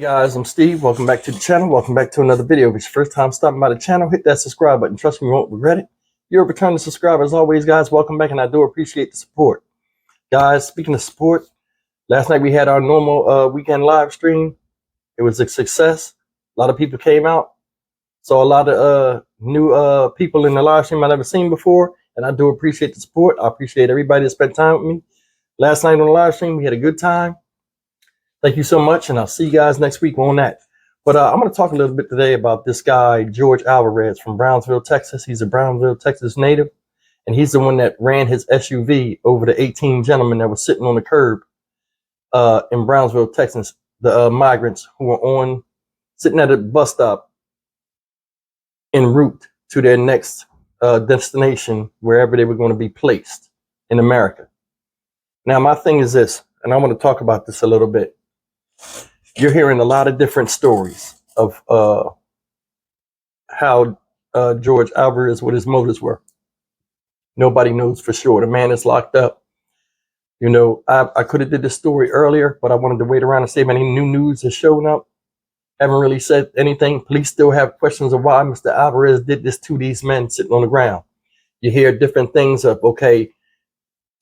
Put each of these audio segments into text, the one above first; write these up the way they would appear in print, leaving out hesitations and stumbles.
Hey guys, I'm Steve. Welcome back to the channel. Welcome back to another video. If it's your first time stopping by the channel, hit that subscribe button. Trust me, you won't regret it. You're a returning subscriber as always, guys. Welcome back, and I do appreciate the support. Guys, speaking of support, last night we had our normal weekend live stream. It was a success. A lot of people came out. Saw a lot of new people in the live stream I've never seen before, and I do appreciate the support. I appreciate everybody that spent time with me. Last night on the live stream, we had a good time. Thank you so much, and I'll see you guys next week on that. But I'm going to talk a little bit today about this guy, George Alvarez from Brownsville, Texas. He's a Brownsville, Texas native, and he's the one that ran his SUV over the 18 gentlemen that were sitting on the curb in Brownsville, Texas, the migrants who were sitting at a bus stop en route to their next destination, wherever they were going to be placed in America. Now, my thing is this, and I want to talk about this a little bit. You're hearing a lot of different stories of how George Alvarez, what his motives were. Nobody knows for sure. The man is locked up. You know, I could have did this story earlier, but I wanted to wait around and see if any new news has shown up. Haven't really said anything. Police still have questions of why Mr. Alvarez did this to these men sitting on the ground. You hear different things of, okay,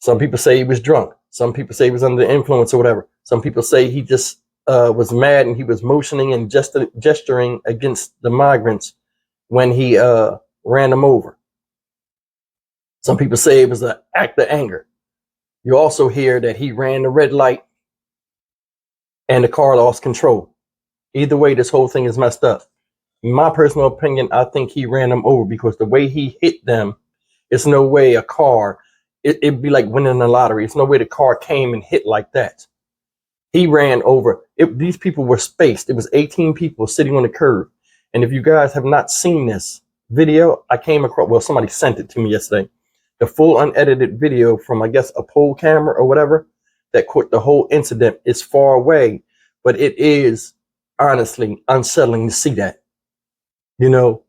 some people say he was drunk. Some people say he was under the influence or whatever. Some people say he just was mad and he was motioning and gesturing against the migrants when he ran them over. Some people say it was an act of anger. You also hear that he ran the red light and the car lost control. Either way, this whole thing is messed up. In my personal opinion, I think he ran them over because the way he hit them, it's no way a car, it'd be like winning the lottery. It's no way the car came and hit like that. He ran over. These people were spaced. It was 18 people sitting on the curb. And if you guys have not seen this video, I came across, well, somebody sent it to me yesterday. The full unedited video from, I guess, a pole camera or whatever that caught the whole incident is far away. But it is honestly unsettling to see that. You know,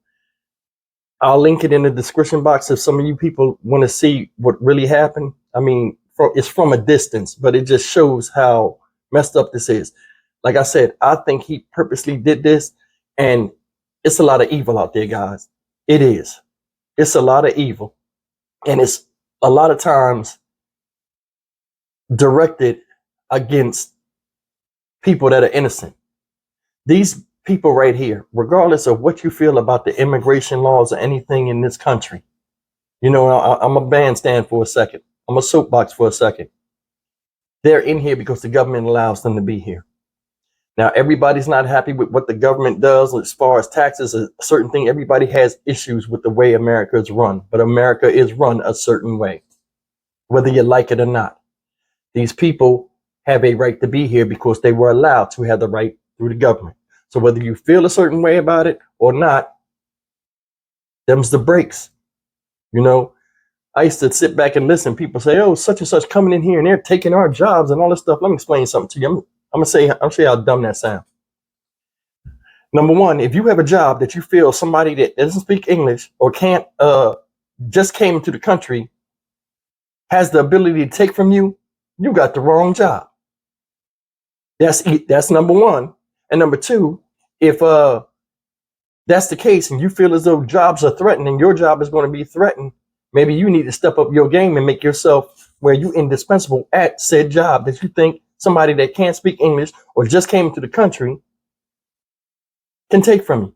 I'll link it in the description box if some of you people want to see what really happened. I mean, it's from a distance, but it just shows how messed up this is. Like I said, I think he purposely did this, and it's a lot of evil out there, guys. It is. It's a lot of evil, and it's a lot of times directed against people that are innocent. These people right here, regardless of what you feel about the immigration laws or anything in this country, you know, I'm a bandstand for a second. I'm a soapbox for a second. They're in here because the government allows them to be here. Now, everybody's not happy with what the government does as far as taxes, a certain thing. Everybody has issues with the way America is run, but America is run a certain way, whether you like it or not. These people have a right to be here because they were allowed to have the right through the government. So whether you feel a certain way about it or not, them's the breaks. You know, I used to sit back and listen. People say, oh, such and such coming in here and they're taking our jobs and all this stuff. Let me explain something to you. I'll show you how dumb that sounds. Number one, if you have a job that you feel somebody that doesn't speak English or can't, just came to the country, has the ability to take from you, you got the wrong job. That's number one. And number two, if that's the case and you feel as though jobs are threatened and your job is going to be threatened, maybe you need to step up your game and make yourself where you're indispensable at said job that you think somebody that can't speak English or just came to the country can take from you.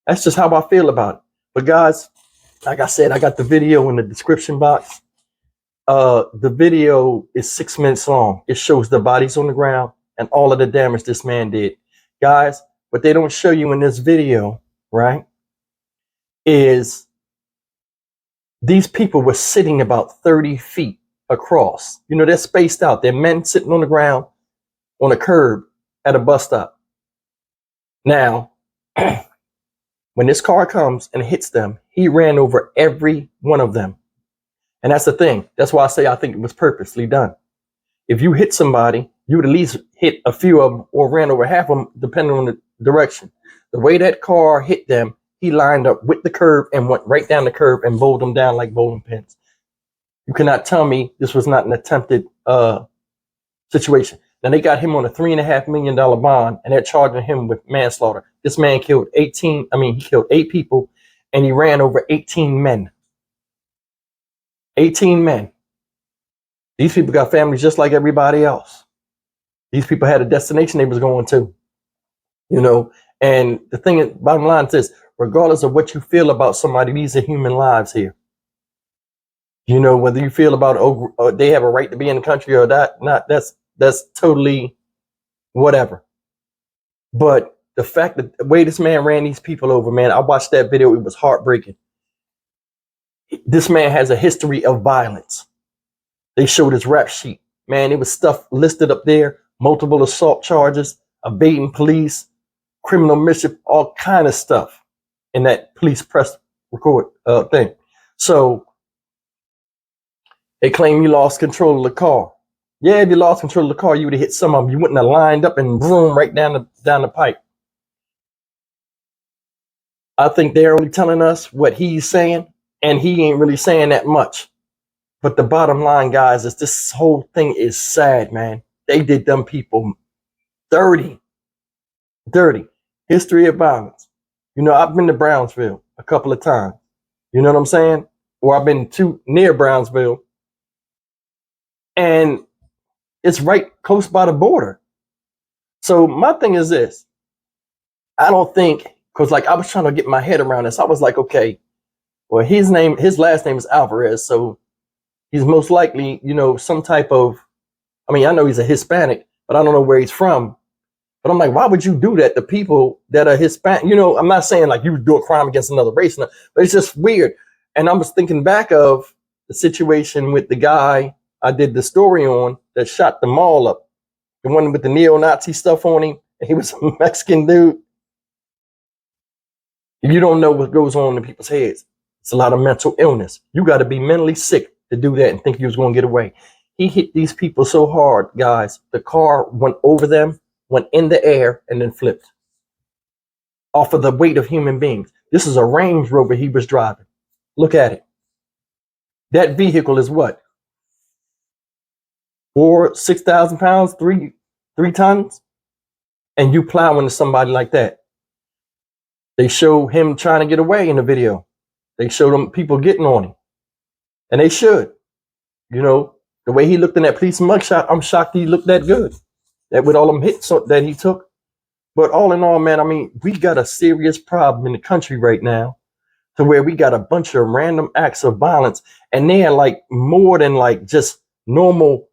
That's just how I feel about it. But guys, like I said, I got the video in the description box. The video is 6 minutes long. It shows the bodies on the ground and all of the damage this man did. Guys, what they don't show you in this video, right, is these people were sitting about 30 feet across. You know, they're spaced out. They're men sitting on the ground on a curb at a bus stop. Now, when this car comes and hits them, he ran over every one of them. And that's the thing. That's why I say I think it was purposely done. If you hit somebody, you would at least hit a few of them or ran over half of them, depending on the direction. The way that car hit them, he lined up with the curb and went right down the curb and bowled them down like bowling pins. You cannot tell me this was not an attempted situation. Now they got him on a $3.5 million bond, and they're charging him with manslaughter. This man killed he killed 8 people, and he ran over 18 men. 18 men. These people got families just like everybody else. These people had a destination they was going to, you know. And the thing is, bottom line is this: regardless of what you feel about somebody, these are human lives here. You know, whether you feel about they have a right to be in the country or not, that's totally whatever. But the fact that the way this man ran these people over, man, I watched that video. It was heartbreaking. This man has a history of violence. They showed his rap sheet. Man, it was stuff listed up there, multiple assault charges, evading police, criminal mischief, all kind of stuff in that police press record thing. So they claim you lost control of the car. Yeah, if you lost control of the car, you would have hit some of them. You wouldn't have lined up and boom, right down the pipe. I think they're only telling us what he's saying, and he ain't really saying that much. But the bottom line, guys, is this whole thing is sad, man. They did them people dirty. Dirty. History of violence. You know, I've been to Brownsville a couple of times. You know what I'm saying? Or I've been near Brownsville. And it's right close by the border. So my thing is this. I don't think, because like I was trying to get my head around this. I was like, okay, well, his last name is Alvarez. So he's most likely, you know, some type of, I mean, I know he's a Hispanic, but I don't know where he's from. But I'm like, why would you do that to people that are Hispanic? You know, I'm not saying like you would do a crime against another race, but it's just weird. And I was thinking back of the situation with the guy I did the story on that shot the mall up, the one with the neo-Nazi stuff on him. And he was a Mexican dude. You don't know what goes on in people's heads. It's a lot of mental illness. You got to be mentally sick to do that and think you was going to get away. He hit these people so hard, guys. The car went over them, went in the air, and then flipped off of the weight of human beings. This is a Range Rover he was driving. Look at it. That vehicle is what? 6,000 pounds, three tons? And you plow into somebody like that. They show him trying to get away in the video. They show them people getting on him. And they should. You know, the way he looked in that police mugshot, I'm shocked he looked that good. That with all them hits that he took. But all in all, man, I mean, we got a serious problem in the country right now to where we got a bunch of random acts of violence. And they are like more than like just normal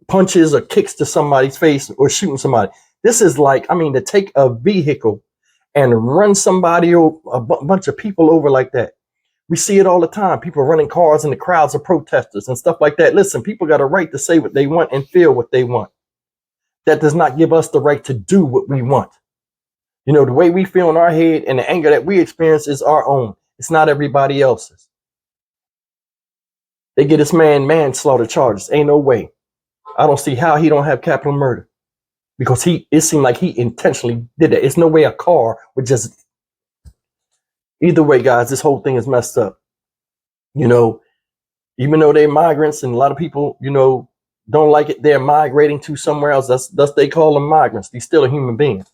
punches or kicks to somebody's face or shooting somebody. This is like, I mean, to take a vehicle and run somebody over, a bunch of people over like that. We see it all the time. People running cars in the crowds of protesters and stuff like that. Listen, people got a right to say what they want and feel what they want. That does not give us the right to do what we want. You know, the way we feel in our head and the anger that we experience is our own. It's not everybody else's. They get this man manslaughter charges. Ain't no way. I don't see how he don't have capital murder. Because it seemed like he intentionally did it. It's no way a car would just. Either way, guys, this whole thing is messed up. You know, even though they're migrants and a lot of people, you know, don't like it, they're migrating to somewhere else. Thus they call them migrants. They're still a human being.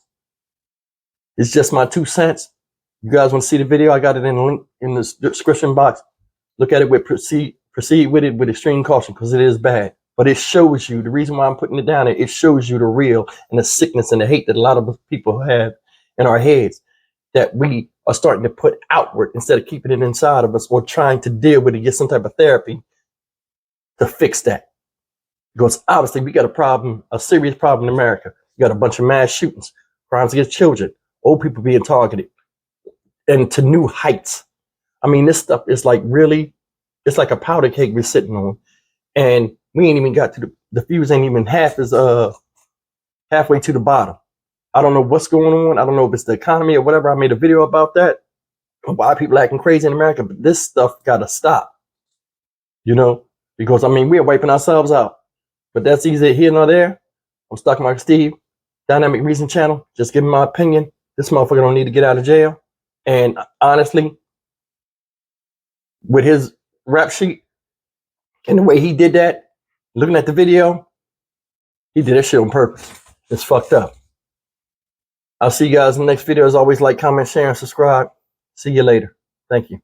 It's just my 2 cents. You guys want to see the video? I got it in the link in the description box. Look at it with proceed with it with extreme caution because it is bad. But it shows you, the reason why I'm putting it down there, it shows you the real and the sickness and the hate that a lot of people have in our heads that we are starting to put outward instead of keeping it inside of us or trying to deal with it, get some type of therapy to fix that. Because obviously we got a problem, a serious problem in America. You got a bunch of mass shootings, crimes against children, old people being targeted, and to new heights. I mean, this stuff is like really, it's like a powder cake we're sitting on. And we ain't even got to the fuse ain't even halfway to the bottom. I don't know what's going on. I don't know if it's the economy or whatever. I made a video about that. Why people acting crazy in America, but this stuff gotta stop. You know, because I mean we're wiping ourselves out. But that's either here nor there. I'm Stock Market Steve, Dynamic Reason Channel. Just giving my opinion. This motherfucker don't need to get out of jail. And honestly, with his rap sheet and the way he did that, Looking at the video, he did that shit on purpose. It's fucked up. I'll see you guys in the next video. As always, like, comment, share, and subscribe. See you later. Thank you.